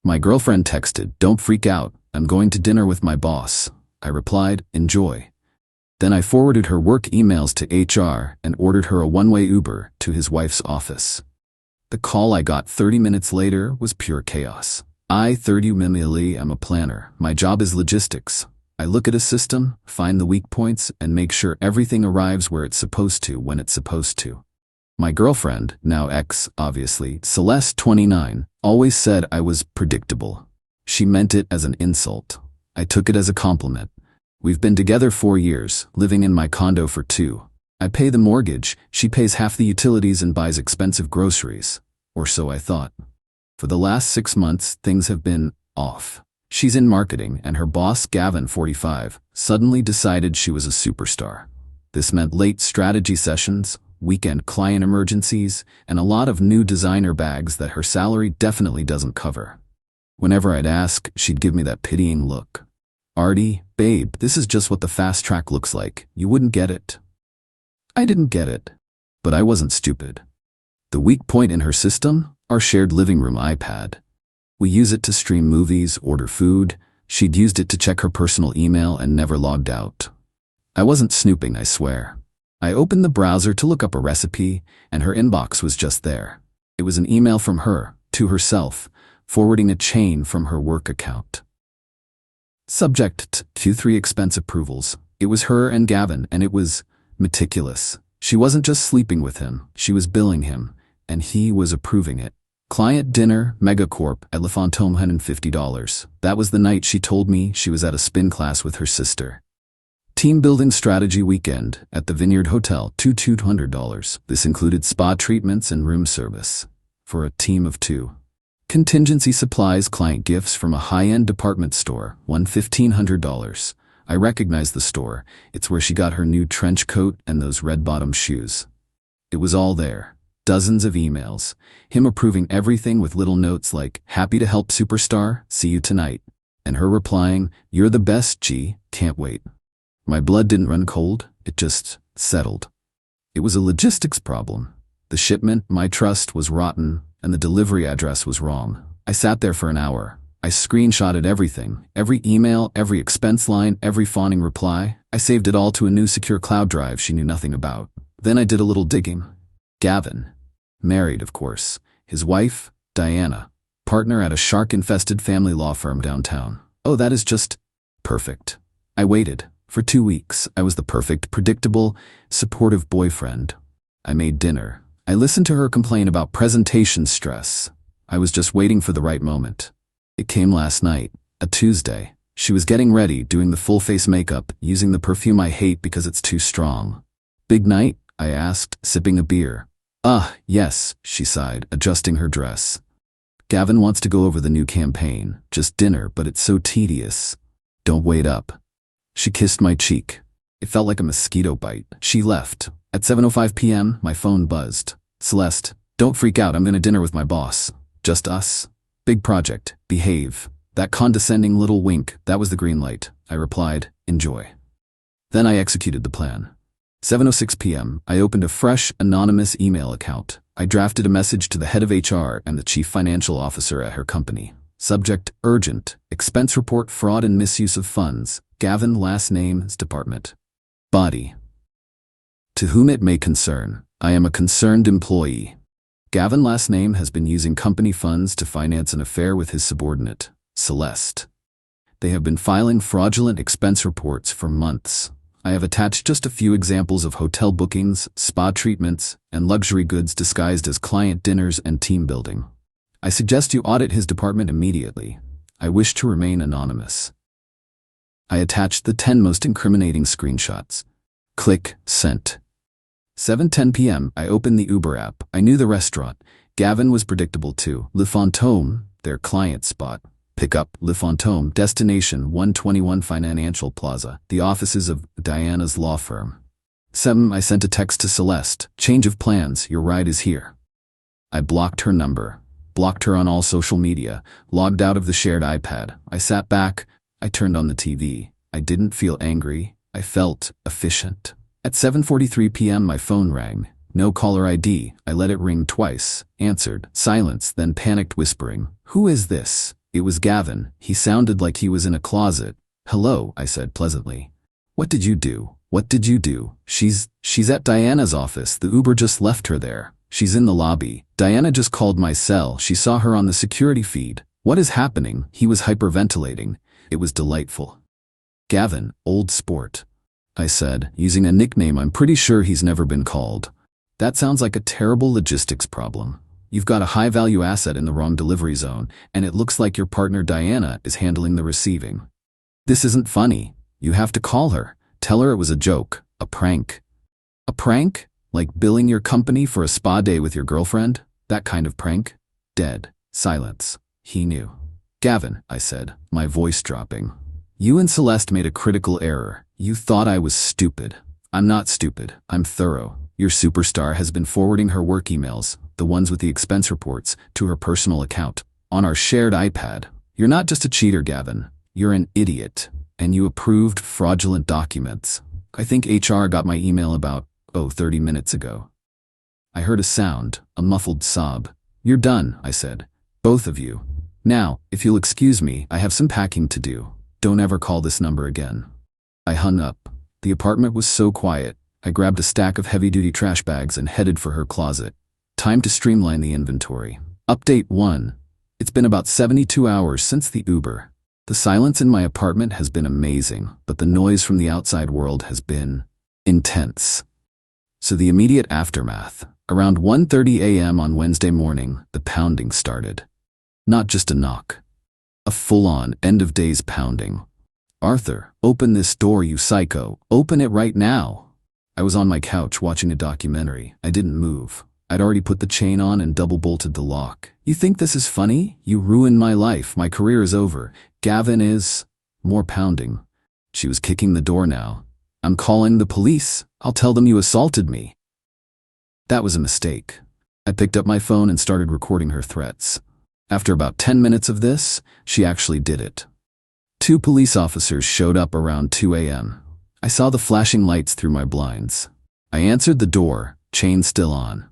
My girlfriend texted, "Don't freak out. I'm going to dinner with my boss." I replied, "Enjoy." Then I forwarded her work emails to HR and ordered her a one-way Uber to his wife's office. The call I got 30 minutes later was pure chaos. I, 30 Mimili, am a planner. My job is logistics. I look at a system, find the weak points, and make sure everything arrives where it's supposed to when it's supposed to. My girlfriend, now ex, obviously, Celeste, 29, always said I was predictable. She meant it as an insult. I took it as a compliment. We've been together 4 years, living in my condo for 2. I pay the mortgage, she pays half the utilities and buys expensive groceries. Or so I thought. For the last 6 months, things have been off. She's in marketing, and her boss, Gavin, 45, suddenly decided she was a superstar. This meant late strategy sessions, weekend client emergencies, and a lot of new designer bags that her salary definitely doesn't cover. Whenever I'd ask, she'd give me that pitying look. "Artie, babe, this is just what the fast track looks like. You wouldn't get it." I didn't get it, but I wasn't stupid. The weak point in her system? Our shared living room iPad. We use it to stream movies, order food. She'd used it to check her personal email and never logged out. I wasn't snooping, I swear. I opened the browser to look up a recipe, and her inbox was just there. It was an email from her, to herself, forwarding a chain from her work account. Subject to 3 expense approvals. It was her and Gavin, and it was meticulous. She wasn't just sleeping with him, she was billing him, and he was approving it. Client dinner, Megacorp, at Le Fantôme, $150. That was the night she told me she was at a spin class with her sister. Team building strategy weekend at the Vineyard Hotel, $200. This included spa treatments and room service. For a team of 2. Contingency supplies, client gifts from a high-end department store, $1,500. I recognize the store. It's where she got her new trench coat and those red-bottom shoes. It was all there. Dozens of emails. Him approving everything with little notes like, "Happy to help superstar, see you tonight." And her replying, "You're the best, G, can't wait." My blood didn't run cold, it just settled. It was a logistics problem. The shipment, my trust, was rotten, and the delivery address was wrong. I sat there for an hour. I screenshotted everything, every email, every expense line, every fawning reply. I saved it all to a new secure cloud drive she knew nothing about. Then I did a little digging. Gavin. Married, of course. His wife, Diana. Partner at a shark-infested family law firm downtown. Oh, that is just perfect. I waited. For 2 weeks, I was the perfect, predictable, supportive boyfriend. I made dinner. I listened to her complain about presentation stress. I was just waiting for the right moment. It came last night, a Tuesday. She was getting ready, doing the full face makeup, using the perfume I hate because it's too strong. "Big night?" I asked, sipping a beer. Yes," she sighed, adjusting her dress. "Gavin wants to go over the new campaign. Just dinner, but it's so tedious." "Don't wait up." She kissed my cheek. It felt like a mosquito bite. She left. At 7:05 p.m., my phone buzzed. "Celeste, don't freak out, I'm gonna dinner with my boss. Just us. Big project. Behave." That condescending little wink, that was the green light. I replied, "Enjoy." Then I executed the plan. 7:06 p.m., I opened a fresh, anonymous email account. I drafted a message to the head of HR and the chief financial officer at her company. Subject, urgent, expense report, fraud and misuse of funds. Gavin, last name's department. Body. To whom it may concern, I am a concerned employee. Gavin, last name, has been using company funds to finance an affair with his subordinate, Celeste. They have been filing fraudulent expense reports for months. I have attached just a few examples of hotel bookings, spa treatments, and luxury goods disguised as client dinners and team building. I suggest you audit his department immediately. I wish to remain anonymous. I attached the 10 most incriminating screenshots. Click Sent. 7:10 p.m., I opened the Uber app. I knew the restaurant. Gavin was predictable too. Le Fantôme, their client spot. Pickup, Le Fantôme, destination 121 Financial Plaza, the offices of Diana's law firm. 7. I sent a text to Celeste. Change of plans, your ride is here. I blocked her number, blocked her on all social media, logged out of the shared iPad. I sat back, I turned on the TV. I didn't feel angry, I felt efficient. At 7:43 p.m. my phone rang. No caller ID. I let it ring twice. Answered. Silence, then panicked whispering. "Who is this?" It was Gavin. He sounded like he was in a closet. "Hello," I said pleasantly. "What did you do? What did you do?" She's at Diana's office. The Uber just left her there. She's in the lobby. Diana just called my cell. She saw her on the security feed. What is happening?" He was hyperventilating. It was delightful. "Gavin, old sport," I said, using a nickname I'm pretty sure he's never been called. "That sounds like a terrible logistics problem. You've got a high-value asset in the wrong delivery zone, and it looks like your partner Diana is handling the receiving. This isn't funny. You have to call her. Tell her it was a joke, a prank." "A prank? Like billing your company for a spa day with your girlfriend? That kind of prank?" Dead silence. He knew. "Gavin," I said, my voice dropping. "You and Celeste made a critical error. You thought I was stupid. I'm not stupid. I'm thorough. Your superstar has been forwarding her work emails, the ones with the expense reports, to her personal account, on our shared iPad. You're not just a cheater, Gavin. You're an idiot. And you approved fraudulent documents. I think HR got my email about, 30 minutes ago." I heard a sound, a muffled sob. "You're done," I said. "Both of you. Now, if you'll excuse me, I have some packing to do. Don't ever call this number again." I hung up. The apartment was so quiet. I grabbed a stack of heavy-duty trash bags and headed for her closet. Time to streamline the inventory. Update 1. It's been about 72 hours since the Uber. The silence in my apartment has been amazing, but the noise from the outside world has been intense. So the immediate aftermath. Around 1:30 a.m. on Wednesday morning, the pounding started. Not just a knock. A full-on, end-of-days pounding. "Arthur, open this door, you psycho. Open it right now." I was on my couch watching a documentary. I didn't move. I'd already put the chain on and double-bolted the lock. "You think this is funny? You ruined my life. My career is over. Gavin is..." More pounding. She was kicking the door now. "I'm calling the police. I'll tell them you assaulted me." That was a mistake. I picked up my phone and started recording her threats. After about 10 minutes of this, she actually did it. 2 police officers showed up around 2 a.m. I saw the flashing lights through my blinds. I answered the door, chain still on.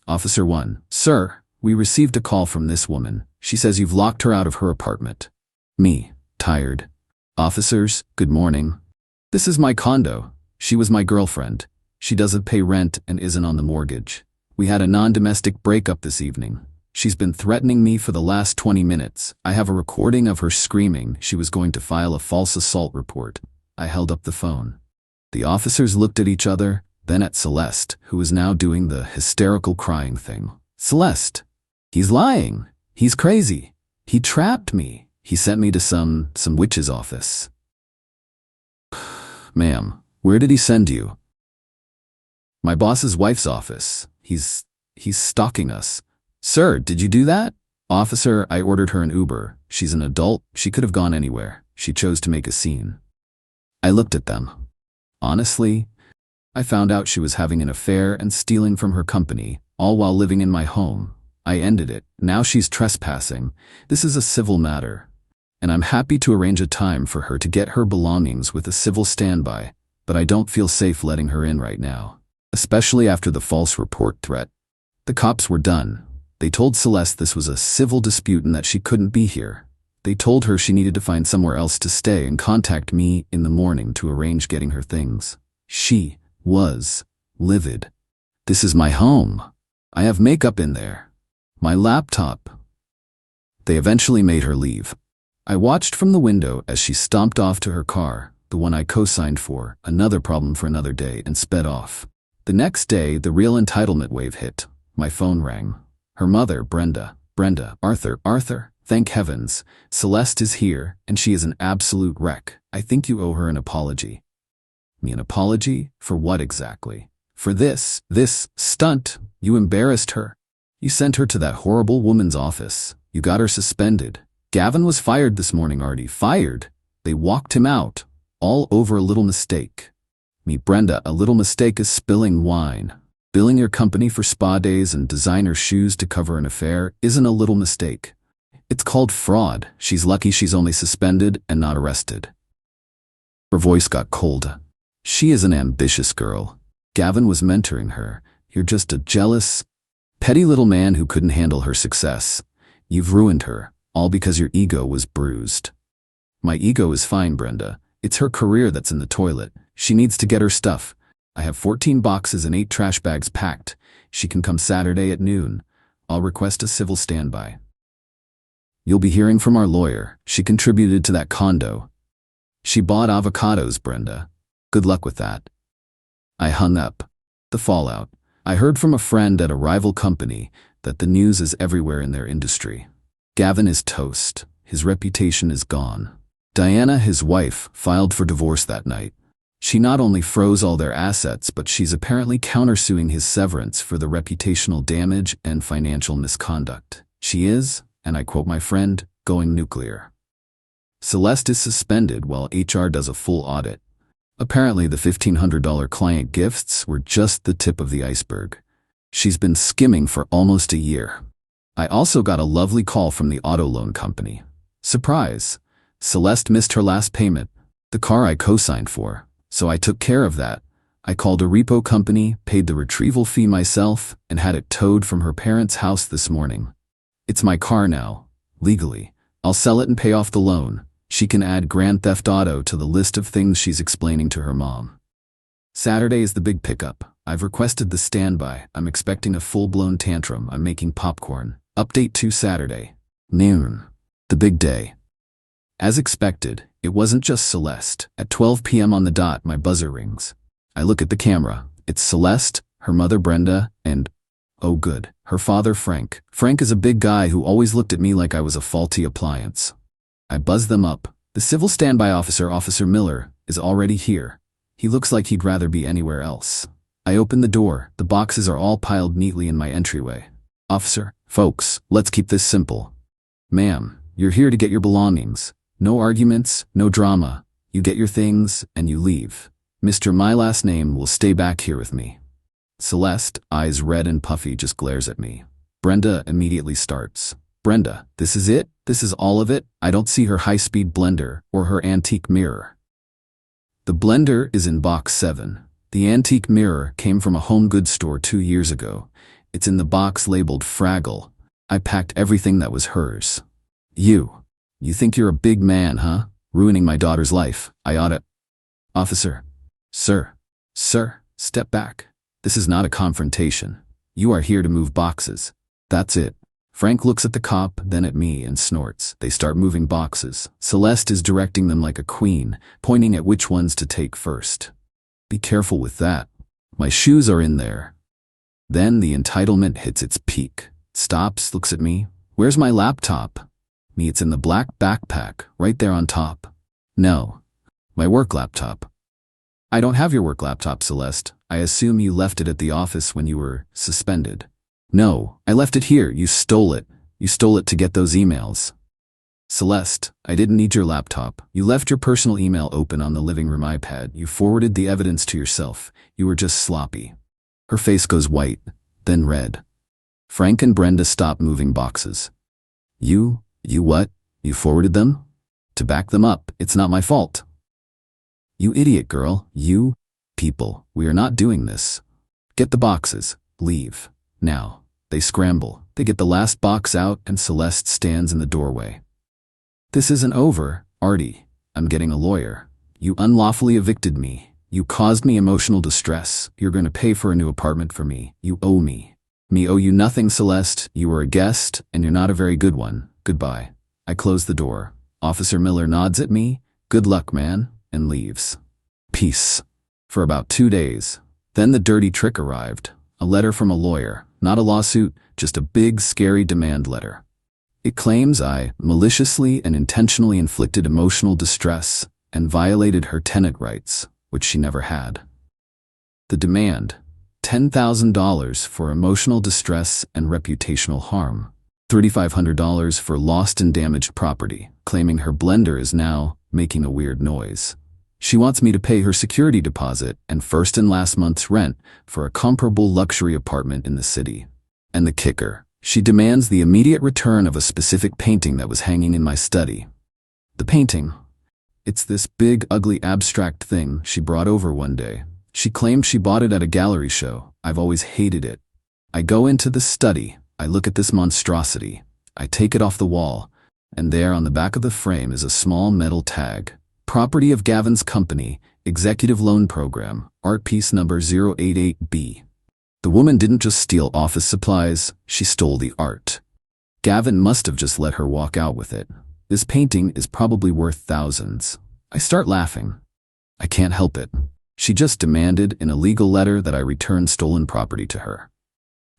"Officer 1, sir, we received a call from this woman. She says you've locked her out of her apartment." Me, tired. "Officers, good morning. This is my condo. She was my girlfriend. She doesn't pay rent and isn't on the mortgage. We had a non-domestic breakup this evening. She's been threatening me for the last 20 minutes. I have a recording of her screaming she was going to file a false assault report." I held up the phone. The officers looked at each other, then at Celeste, who was now doing the hysterical crying thing. "Celeste, he's lying. He's crazy. He trapped me. He sent me to some witch's office." "Ma'am, where did he send you?" "My boss's wife's office. He's stalking us." "Sir, did you do that?" "Officer, I ordered her an Uber. She's an adult. She could have gone anywhere. She chose to make a scene." I looked at them. Honestly, I found out she was having an affair and stealing from her company, all while living in my home. I ended it. Now she's trespassing. This is a civil matter. And I'm happy to arrange a time for her to get her belongings with a civil standby, but I don't feel safe letting her in right now, especially after the false report threat. The cops were done. They told Celeste this was a civil dispute and that she couldn't be here. They told her she needed to find somewhere else to stay and contact me in the morning to arrange getting her things. She was livid. "This is my home. I have makeup in there. My laptop." They eventually made her leave. I watched from the window as she stomped off to her car, the one I co-signed for, another problem for another day, and sped off. The next day, the real entitlement wave hit. My phone rang. Her mother, Brenda, Arthur, thank heavens. Celeste is here, and she is an absolute wreck. I think you owe her an apology." "Me an apology? For what exactly?" "For this stunt. You embarrassed her. You sent her to that horrible woman's office. You got her suspended. Gavin was fired this morning, Artie. Fired. They walked him out. All over a little mistake." "Me, Brenda, a little mistake is spilling wine. Billing your company for spa days and designer shoes to cover an affair isn't a little mistake. It's called fraud. She's lucky she's only suspended and not arrested." Her voice got cold. "She is an ambitious girl. Gavin was mentoring her. You're just a jealous, petty little man who couldn't handle her success. You've ruined her. all because your ego was bruised. My ego is fine, Brenda. It's her career that's in the toilet. She needs to get her stuff. I have 14 boxes and 8 trash bags packed. She can come Saturday at noon. I'll request a civil standby. You'll be hearing from our lawyer. She contributed to that condo. She bought avocados, Brenda. Good luck with that. I hung up. The fallout. I heard from a friend at a rival company that the news is everywhere in their industry. Gavin is toast. His reputation is gone. Diana, his wife, filed for divorce that night. She not only froze all their assets, but she's apparently countersuing his severance for the reputational damage and financial misconduct. She is, and I quote my friend, going nuclear. Celeste is suspended while HR does a full audit. Apparently the $1,500 client gifts were just the tip of the iceberg. She's been skimming for almost a year. I also got a lovely call from the auto loan company. Surprise! Celeste missed her last payment, the car I co-signed for. So I took care of that. I called a repo company, paid the retrieval fee myself, and had it towed from her parents' house this morning. It's my car now, legally. I'll sell it and pay off the loan. She can add Grand Theft Auto to the list of things she's explaining to her mom. Saturday is the big pickup. I've requested the standby. I'm expecting a full-blown tantrum. I'm making popcorn. Update 2 Saturday. Noon. The big day. As expected, it wasn't just Celeste. At 12 p.m. on the dot, my buzzer rings. I look at the camera. It's Celeste, her mother Brenda, and, oh good, her father Frank. Frank is a big guy who always looked at me like I was a faulty appliance. I buzz them up. The civil standby officer, Officer Miller, is already here. He looks like he'd rather be anywhere else. I open the door. The boxes are all piled neatly in my entryway. Officer, folks, let's keep this simple. Ma'am, you're here to get your belongings. No arguments, no drama. You get your things, and you leave. Mr. My last name will stay back here with me. Celeste, eyes red and puffy, just glares at me. Brenda immediately starts. Brenda, this is it? This is all of it? I don't see her high-speed blender or her antique mirror. The blender is in box 7. The antique mirror came from a home goods store 2 years ago. It's in the box labeled Fraggle. I packed everything that was hers. You think you're a big man, huh? Ruining my daughter's life. I oughta. Officer. Sir, step back. This is not a confrontation. You are here to move boxes. That's it. Frank looks at the cop, then at me, and snorts. They start moving boxes. Celeste is directing them like a queen, pointing at which ones to take first. Be careful with that. My shoes are in there. Then the entitlement hits its peak. Stops, looks at me. Where's my laptop? Me, it's in the black backpack, right there on top. No. My work laptop. I don't have your work laptop, Celeste. I assume you left it at the office when you were suspended. No, I left it here. You stole it. You stole it to get those emails. Celeste, I didn't need your laptop. You left your personal email open on the living room iPad. You forwarded the evidence to yourself. You were just sloppy. Her face goes white, then red. Frank and Brenda stop moving boxes. You what? You forwarded them? To back them up, it's not my fault. You idiot girl, you people, we are not doing this. Get the boxes, leave. Now, they scramble. They get the last box out and Celeste stands in the doorway. This isn't over, Artie. I'm getting a lawyer. You unlawfully evicted me. You caused me emotional distress. You're going to pay for a new apartment for me. You owe me. Me owe you nothing, Celeste. You were a guest, and you're not a very good one. Goodbye. I close the door. Officer Miller nods at me. Good luck, man, and leaves. Peace. For about 2 days. Then the dirty trick arrived. A letter from a lawyer. Not a lawsuit, just a big, scary demand letter. It claims I maliciously and intentionally inflicted emotional distress and violated her tenant rights, which she never had. The demand, $10,000 for emotional distress and reputational harm, $3,500 for lost and damaged property, claiming her blender is now making a weird noise. She wants me to pay her security deposit and first and last month's rent for a comparable luxury apartment in the city. And the kicker, she demands the immediate return of a specific painting that was hanging in my study. The painting. It's this big, ugly, abstract thing she brought over one day. She claims she bought it at a gallery show. I've always hated it. I go into the study. I look at this monstrosity. I take it off the wall. and there on the back of the frame is a small metal tag. Property of Gavin's company, Executive Loan Program, art piece number 088B. The woman didn't just steal office supplies, she stole the art. Gavin must have just let her walk out with it. This painting is probably worth thousands. I start laughing. I can't help it. She just demanded in a legal letter that I return stolen property to her.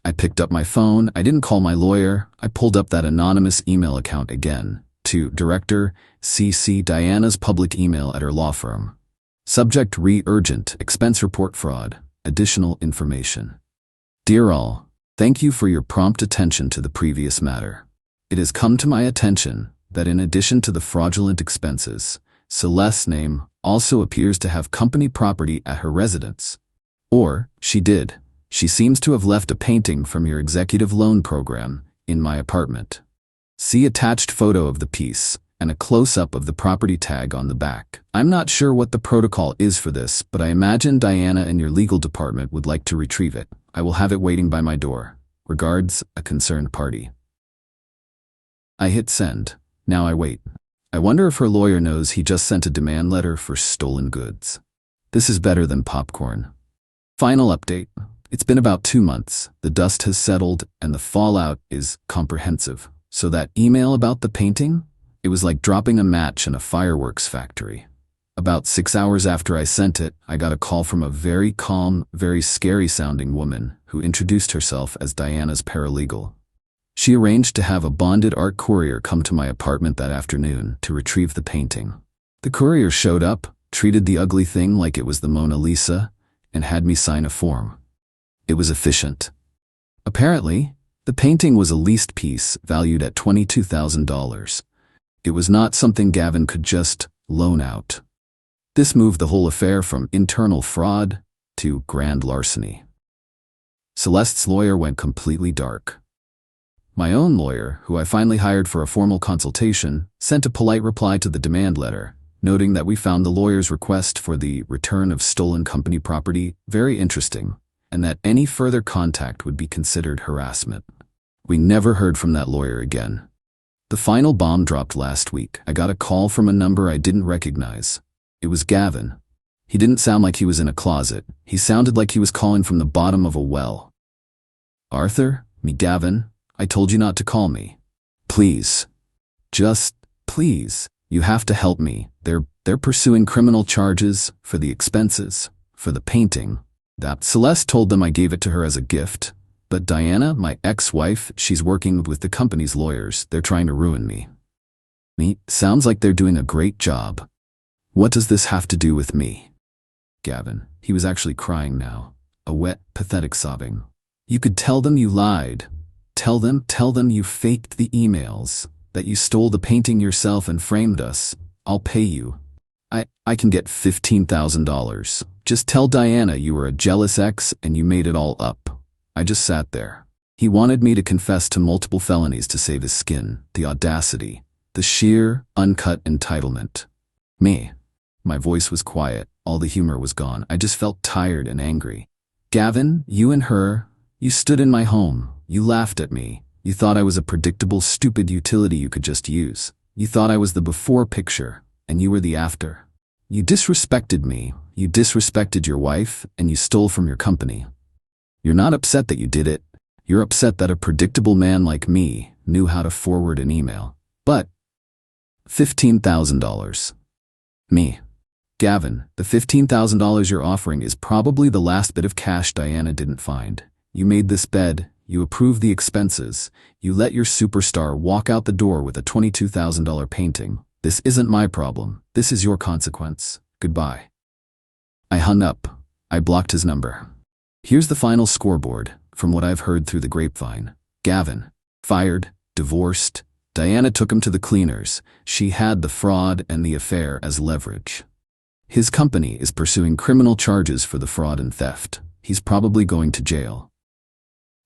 I picked up my phone, I didn't call my lawyer, I pulled up that anonymous email account again, to Director CC Diana's public email at her law firm. Subject Urgent, expense report fraud, additional information. Dear all, thank you for your prompt attention to the previous matter. It has come to my attention that in addition to the fraudulent expenses, Celeste's name also appears to have company property at her residence. Or, she did. She seems to have left a painting from your executive loan program in my apartment. See attached photo of the piece and a close-up of the property tag on the back. I'm not sure what the protocol is for this, but I imagine Diana and your legal department would like to retrieve it. I will have it waiting by my door. Regards, a concerned party. I hit send. Now I wait. I wonder if her lawyer knows he just sent a demand letter for stolen goods. This is better than popcorn. Final update. It's been about 2 months. The dust has settled and the fallout is comprehensive. So that email about the painting? It was like dropping a match in a fireworks factory. About 6 hours after I sent it, I got a call from a very calm, very scary-sounding woman who introduced herself as Diana's paralegal. She arranged to have a bonded art courier come to my apartment that afternoon to retrieve the painting. The courier showed up, treated the ugly thing like it was the Mona Lisa, and had me sign a form. It was efficient. Apparently, the painting was a leased piece valued at $22,000. It was not something Gavin could just loan out. This moved the whole affair from internal fraud to grand larceny. Celeste's lawyer went completely dark. My own lawyer, who I finally hired for a formal consultation, sent a polite reply to the demand letter, noting that we found the lawyer's request for the return of stolen company property very interesting, and that any further contact would be considered harassment. We never heard from that lawyer again. The final bomb dropped last week. I got a call from a number I didn't recognize. It was Gavin. He didn't sound like he was in a closet. He sounded like he was calling from the bottom of a well. Arthur? Me Gavin? I told you not to call me. Please. Just, please. You have to help me. They're pursuing criminal charges for the expenses, for the painting. That Celeste told them I gave it to her as a gift. But Diana, my ex-wife, she's working with the company's lawyers. They're trying to ruin me. Sounds like they're doing a great job. What does this have to do with me? Gavin, he was actually crying now. A wet, pathetic sobbing. You could tell them you lied. Tell them you faked the emails, that you stole the painting yourself and framed us. I'll pay you. I can get $15,000. Just tell Diana you were a jealous ex and you made it all up. I just sat there. He wanted me to confess to multiple felonies to save his skin, the audacity, the sheer, uncut entitlement. Me. My voice was quiet, all the humor was gone. I just felt tired and angry. Gavin, you and her, you stood in my home. You laughed at me. You thought I was a predictable, stupid utility you could just use. You thought I was the before picture, and you were the after. You disrespected me. You disrespected your wife, and you stole from your company. You're not upset that you did it. You're upset that a predictable man like me knew how to forward an email. But $15,000. Me. Gavin, the $15,000 you're offering is probably the last bit of cash Diana didn't find. You made this bed. You approved the expenses. You let your superstar walk out the door with a $22,000 painting. This isn't my problem. This is your consequence. Goodbye. I hung up. I blocked his number. Here's the final scoreboard, from what I've heard through the grapevine. Gavin, fired, divorced. Diana took him to the cleaners. She had the fraud and the affair as leverage. His company is pursuing criminal charges for the fraud and theft. He's probably going to jail.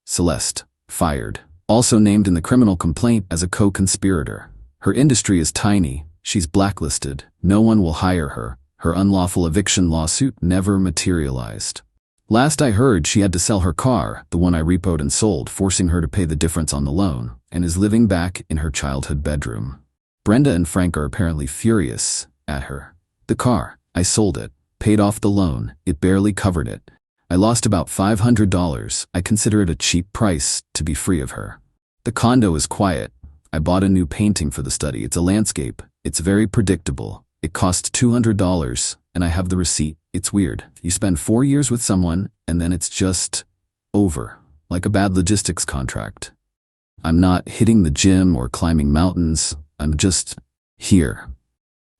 Celeste, fired. Also named in the criminal complaint as a co-conspirator. Her industry is tiny. She's blacklisted. No one will hire her. Her unlawful eviction lawsuit never materialized. Last I heard, she had to sell her car, the one I repoed and sold, forcing her to pay the difference on the loan, and is living back in her childhood bedroom. Brenda and Frank are apparently furious at her. The car, I sold it, paid off the loan, it barely covered it. I lost about $500. I consider it a cheap price to be free of her. The condo is quiet. I bought a new painting for the study. It's a landscape. It's very predictable. It cost $200, and I have the receipt. It's weird. You spend 4 years with someone, and then it's just over, like a bad logistics contract. I'm not hitting the gym or climbing mountains. I'm just here.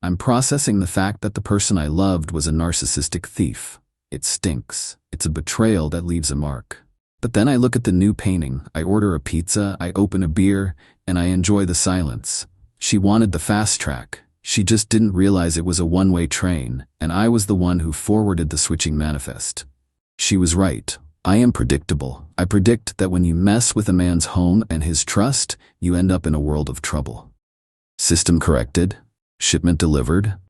I'm processing the fact that the person I loved was a narcissistic thief. It stinks. It's a betrayal that leaves a mark. But then I look at the new painting. I order a pizza, I open a beer, and I enjoy the silence. She wanted the fast track. She just didn't realize it was a one-way train, and I was the one who forwarded the switching manifest. She was right. I am predictable. I predict that when you mess with a man's home and his trust, you end up in a world of trouble. System corrected. Shipment delivered.